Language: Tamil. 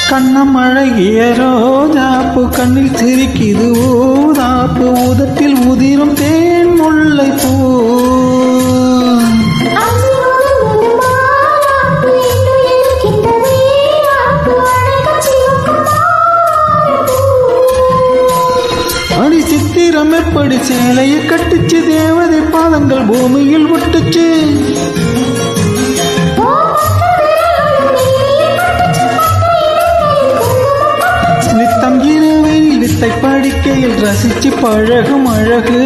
கண்ணம் அழகிய ரோஜாப்பு கண்ணில் சிரிக்குது ஊதாப்பு உதட்டில் உதிரும் தேன் முல்லை பூ அடி சித்திரம் எப்படி சேலையை கட்டுச்சு தேவதை பாதங்கள் பூமியில் விட்டுச்சு நித்தம் இரவில் வித்தை படிக்கையில் ரசிச்சு பழகும் அழகு